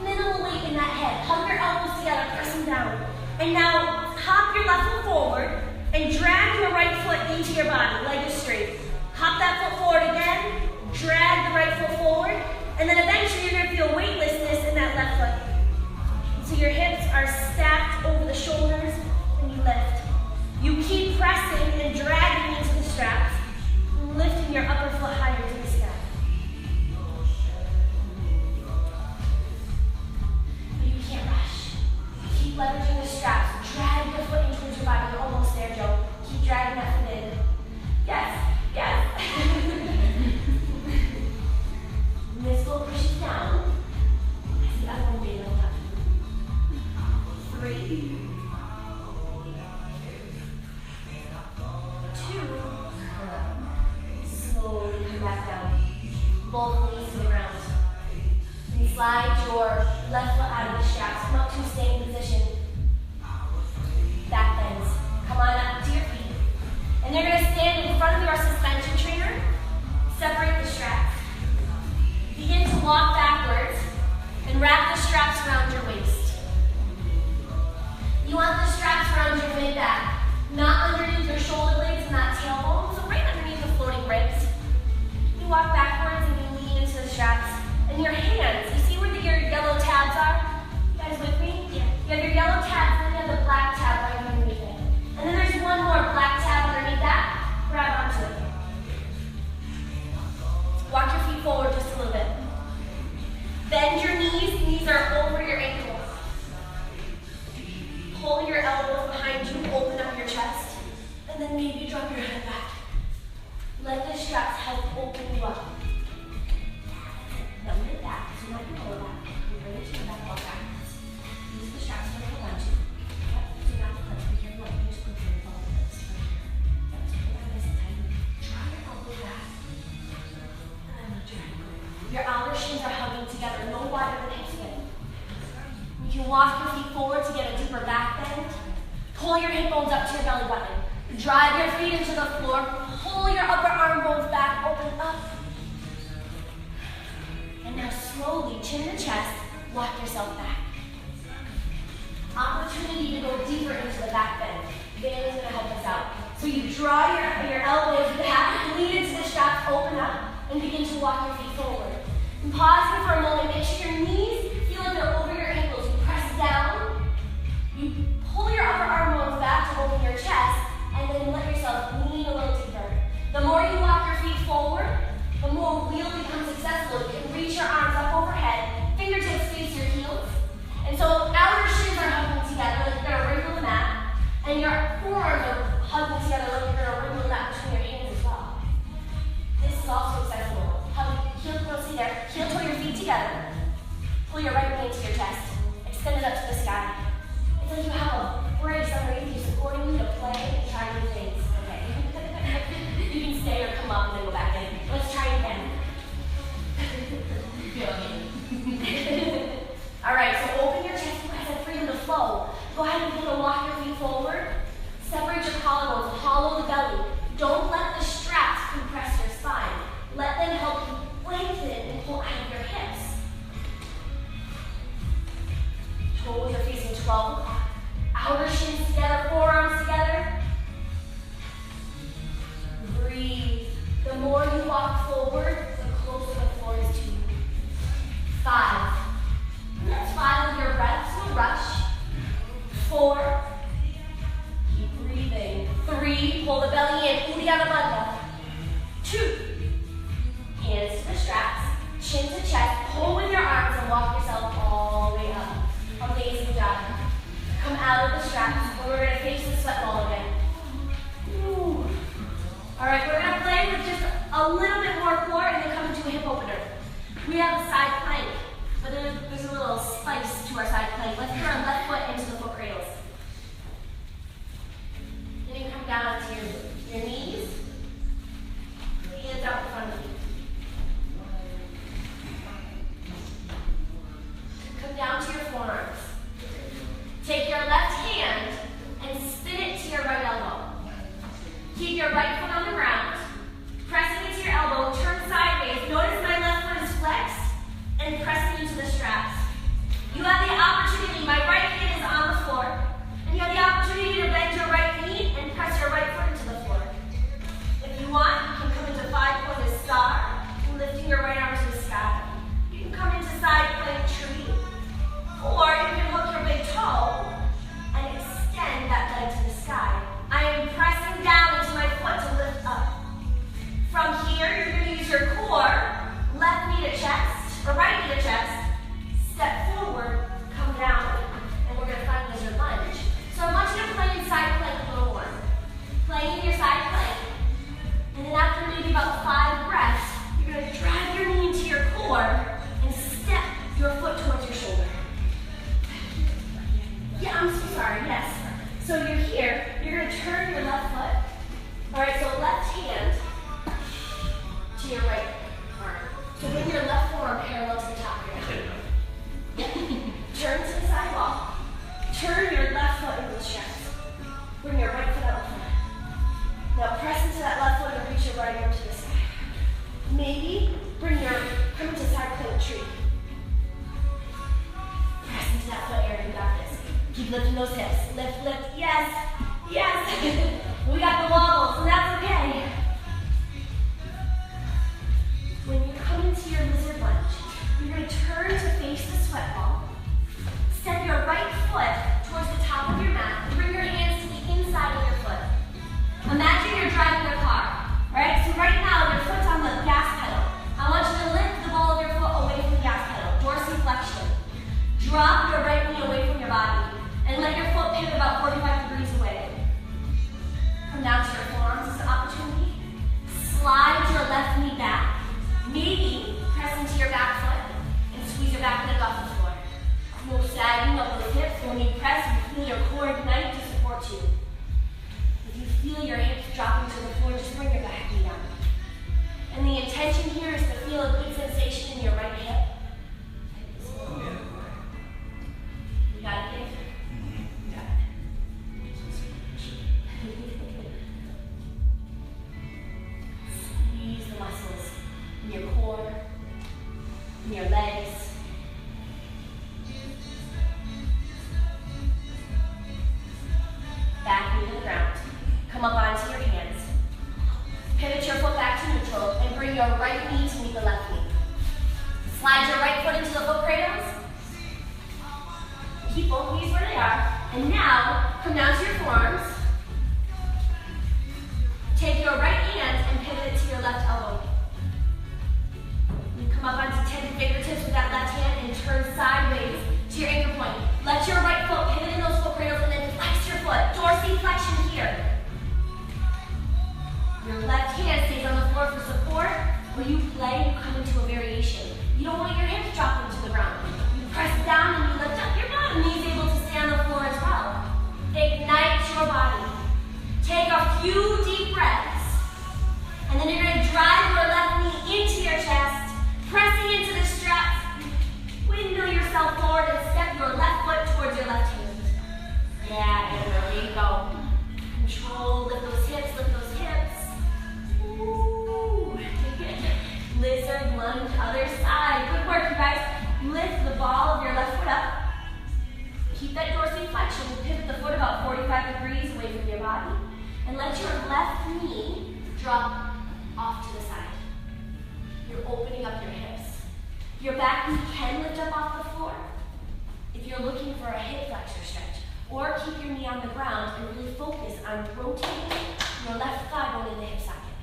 Minimal weight in that head. Hug your elbows together, pressing down. And now hop your left foot forward and drag your right foot into your body. Leg is straight. Hop that foot forward again. Drag the right foot forward. And then eventually you're going to feel weightlessness in that left foot. So your hips are stacked over the shoulders and you lift. You keep pressing and dragging into the straps, lifting your upper foot higher to the sky. But you can't rush. Keep leveraging the straps. Drag your foot in towards your body. You're almost there, Joe. Keep dragging that foot in. Yes, yes. Slowly come back down. Both knees to the ground. And slide your left foot out of the straps. Come up to a staying position. Back bends. Come on up to your feet. And you're going to stand in front of your suspension trainer. Separate the straps. Begin to walk backwards and wrap the straps around your waist. You want the straps around your mid-back, not underneath your shoulder blades and not tailbone, so right underneath the floating ribs. You walk backwards and you lean into the straps. And your hands, you see where your yellow tabs are? You guys with me? Yeah. You have your yellow tabs and then you have the black tab right underneath it. And then there's one more black tab underneath that. Grab onto it. Walk your feet forward just a little bit. Bend your knees. Knees are over your ankles. Pull your elbows behind you. Open up your chest. And then maybe drop your head back. Let the straps help open you up. Now mid back. So not your lower back. You bring it to your back, walk backwards. Use the straps to hold on to. Yep. Do not clutch. Be careful. You just put your elbow this right here. Yep. So hold on nice and tight. Draw your elbow back. Your outer shins are hugging together, no wider than hip width. You can walk your feet forward to get a deeper back bend. Pull your hip bones up to your belly button. Drive your feet into the floor. Pull your upper arm bones back, open up. And now slowly, chin to chest, walk yourself back. Opportunity to go deeper into the back bend. Van is going to help us out. So you draw your elbows back, lean into the straps, open up, and begin to walk your feet forward. And pause here for a moment. Make sure your knees feel like they're over your ankles. You press down. You pull your upper arm bones back to open your chest, and then let yourself lean a little deeper. The more you walk your feet forward, the more wheel becomes accessible. You can reach your arms up overhead, fingertips face your heels. And so outer shins are hugging together like you're going to wrinkle the mat, and your forearms are hugging together like you're going to wrinkle the mat between your hands as well. This is also accessible. See there, heel toe your feet together. Pull your right knee into your chest. Extend it up to the sky. It's like you have a brace underneath you supporting you to play and try new things. Okay. You can stay or come up and then go back in. Let's try it again. Alright, so open your chest. You guys have freedom to flow. Go ahead and begin to walk your feet forward. Separate your collarbones. Hollow the belly. Don't let the straps compress your spine. Let them help you lengthen and pull out of your hips. Toes are facing 12 o'clock. Outer shins together, forearms together. Breathe. The more you walk forward, the closer the floor is to you. 5. That's 5 of your breaths. No rush. 4. Keep breathing. 3. Pull the belly in. Uddiyana Bandha. 2. Hands to the straps, chin to chest, pull with your arms and walk yourself all the way up. Amazing job. Come out of the straps and we're going to face the sweat ball again. Ooh. All right, we're going to play with just a little bit more core and then come into a hip opener. We have a side plank, but there's a little spice to our side plank. Let's put our left foot into the foot cradles. Then you come down to your knees, hands out in front of you. Come down to your forearms. Take your left hand and spin it to your right elbow. Keep your right foot on the ground. Pressing into your elbow, turn sideways. Notice my left foot is flexed and pressing into the straps. You have the opportunity, my right hand is on the floor, and you have the opportunity to bend your right knee and press your right foot into the floor. If you want, you can come into 5-pointed star, lifting your right arm to the sky. You can come into side plank tree. Or you can hook your big toe and extend that leg to the sky. I am pressing down into my foot to lift up. From here, you're going to use your core, left knee to chest, or right knee to chest, step forward, come down, maybe come into side plank tree. Press into that foot area, you got this. Keep lifting those hips. Lift, lift, yes, yes. We got the wobbles, and that's okay. When you come into your lizard lunge, you're going to turn to face the sweat ball. Step your right foot towards the top of your mat. Bring your hands to the inside of your foot. Imagine you're driving a car, right? So right now, your foot's on the gas pedal. I want you to lift the ball of your foot away from the gas pedal, dorsiflexion. Drop your right knee away from your body, and let your foot pivot about 45 degrees away. Come down to your forearms as an opportunity. Slide your left knee back. Maybe press into your back foot and squeeze your back leg off the floor. No sagging of those hips. When you press, you feel your core ignite to support you. If you feel your hips dropping to the floor, just bring your back knee down. And the intention here is to feel a good sensation in your right hip. You got it, Dave? You got it. Squeeze the muscles in your core, in your legs. Back knee to the ground. Come up onto your hands. Pivot your foot back to neutral and bring your right knee to meet the left knee. Slide your right foot into the foot cradles. Keep both knees where they are. And now, come down to your forearms. Take your right hand and pivot it to your left elbow. You come up onto 10 fingertips with that left hand and turn sideways to your anchor point. Let your right foot pivot in those foot cradles and then flex your foot. Dorsiflexion here. Your left hand stays on the floor for support. When you play, you come into a variation. You don't want your hips dropping to the ground. You press down and you lift up your bottom knee is able to stay on the floor as well. Ignite your body. Take a few deep breaths. And then you're going to drive your left knee into your chest, pressing into the straps. Windmill yourself forward and step your left foot towards your left hand. Yeah, and there you go. Control, lift those hips, lift those hips. Ooh. Lizard lunge, other side. Good work, you guys. Lift the ball of your left foot up. Keep that dorsiflexion. Pivot the foot about 45 degrees away from your body. And let your left knee drop off to the side. You're opening up your hips. Your back knee can lift up off the floor if you're looking for a hip flexor stretch. Or keep your knee on the ground and really focus on rotating your left thigh going in the hip socket.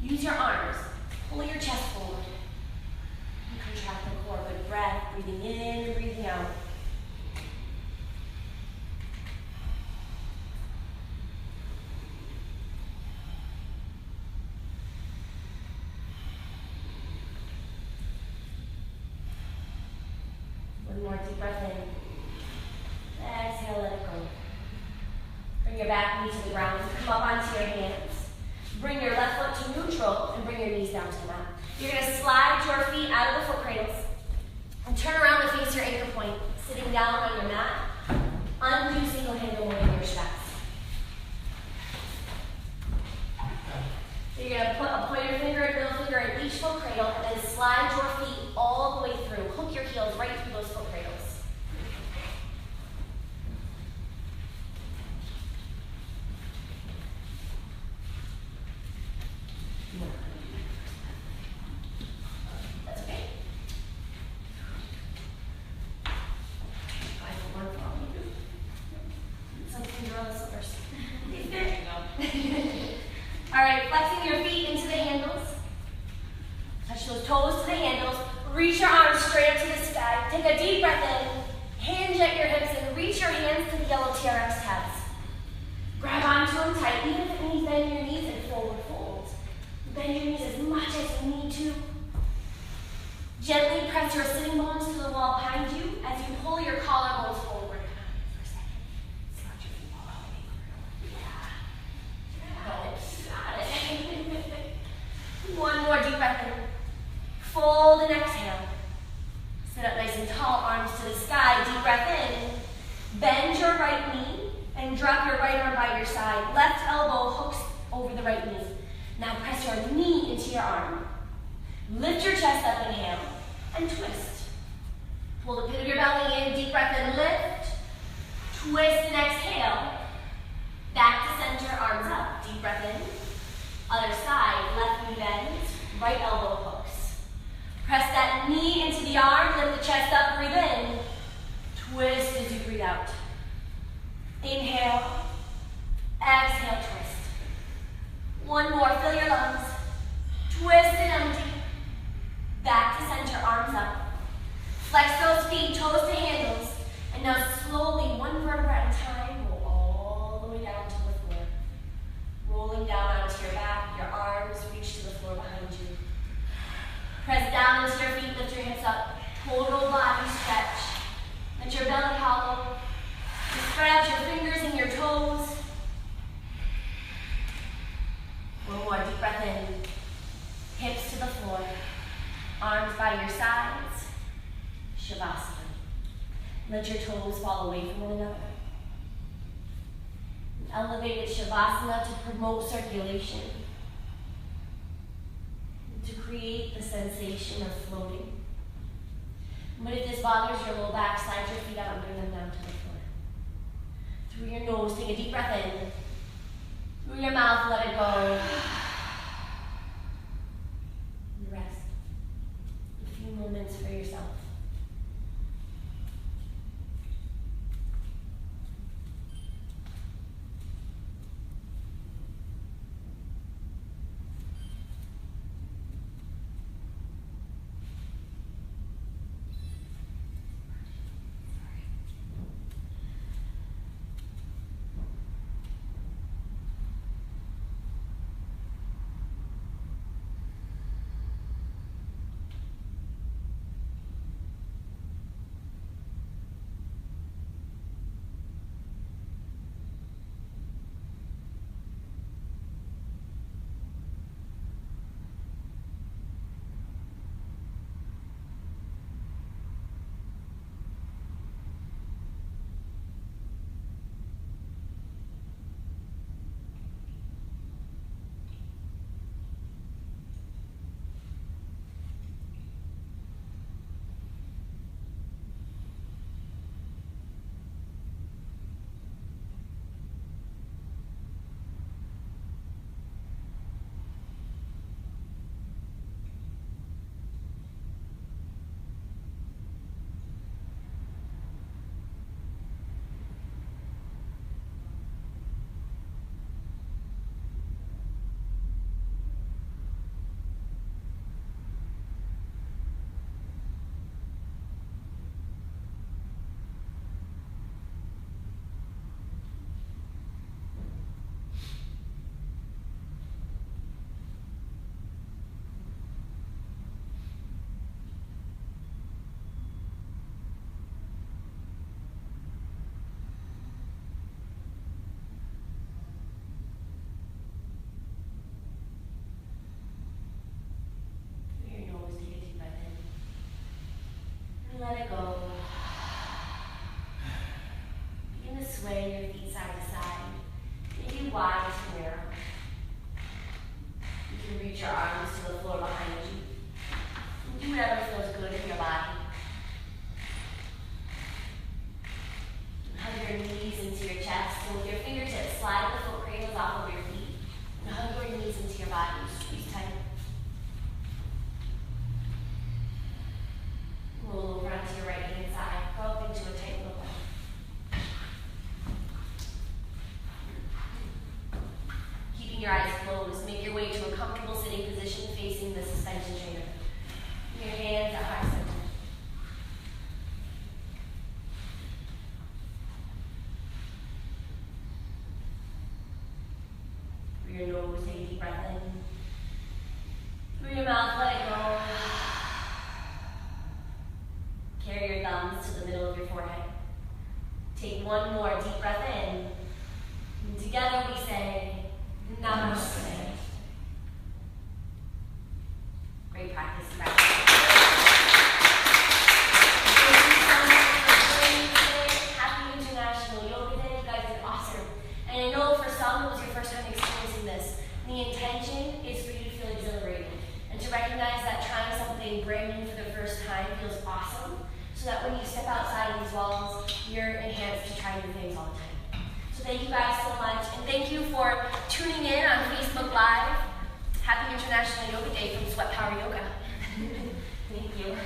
Use your arms. Pull your chest forward. And contract the core. Good breath. Breathing in and breathing out. One more deep breath in. Exhale, let it go. Bring your back knee to the ground. Come up onto your hands. Bring your left foot to neutral and bring your knees down to the mat. You're going to slide your feet out of the foot cradles and turn around and face your anchor point, sitting down on your mat. Undo single handle one of your straps. You're going to put a pointer finger and middle finger in each foot cradle and then slide your feet all the way through. Hook your heels right through those foot cradles. That's okay. Some Cinderella slippers. There you go. All right, flexing your feet into the handles. Touch those toes to the handles. Reach your arms straight up to the sky. Take a deep breath in. Hinge at your hips and reach your hands to the yellow TRX tabs. Grab onto them tight. Even if it means bend your knees and forward fold. Bend your knees as much as you need to. Gently press your sitting bones to the wall behind you as you pull your collarbones forward. For a second. Slouch your feet all the way through. Yeah. Got it. One more deep breath in. Fold and exhale. Sit up nice and tall, arms to the sky. Deep breath in. Bend your right knee and drop your right arm by your side. Left elbow hooks over the right knee. Now press your knee into your arm. Lift your chest up, inhale, and twist. Pull the pit of your belly in, deep breath in, lift. Twist and exhale. Back to center, arms up. Deep breath in. Other side, left knee bends, right elbow hooks. Press that knee into the arm, lift the chest up, breathe in. Twist as you breathe out. Inhale, exhale, twist. One more, fill your lungs. Twist and empty. Back to center, arms up. Flex those feet, toes to handles. And now slowly, one vertebra at a time, roll all the way down to the floor. Rolling down onto your back, your arms reach to the floor behind you. Press down into your feet, lift your hips up. Total body stretch. Let your belly hollow. Spread out your fingers and your toes. One more, deep breath in. Hips to the floor. Arms by your sides. Savasana. Let your toes fall away from one another. Elevated Savasana to promote circulation. To create the sensation of floating. But if this bothers your low back, slide your feet out and bring them down to the floor. Through your nose, take a deep breath in. Through your mouth, let it go. And rest. A few moments for yourself. Let it go. Begin to sway your feet side to side. Maybe wide to narrow. You can reach your arms to the floor behind you. And do whatever feels good in your body. Hug your knees into your chest, and with your fingertips, slide the foot cradles off of your feet. And hug your knees into your body. Squeeze tight. Roll over onto your right hand side. Go up into a tight little ball. Keeping your eyes closed, make your way to a comfortable sitting position facing the suspension trainer. Your hands at heart center. Through your nose, take a deep breath in. Through your mouth, let it go. Carry your thumbs to the middle of your forehead. Take one more deep breath in. And together we say, Namaste. Great practice. Thank you so much for joining me today. Happy International Yoga Day. You guys did awesome. And I know for some it was your first time experiencing this. The intention is for you to feel exhilarated And to recognize that trying something brand new for the first time feels awesome, so that when you step outside of these walls, you're enhanced to try new things all the time. So thank you guys so much, and thank you for tuning in on Facebook Live. Happy International Yoga Day from Sweat Power Yoga. Thank you.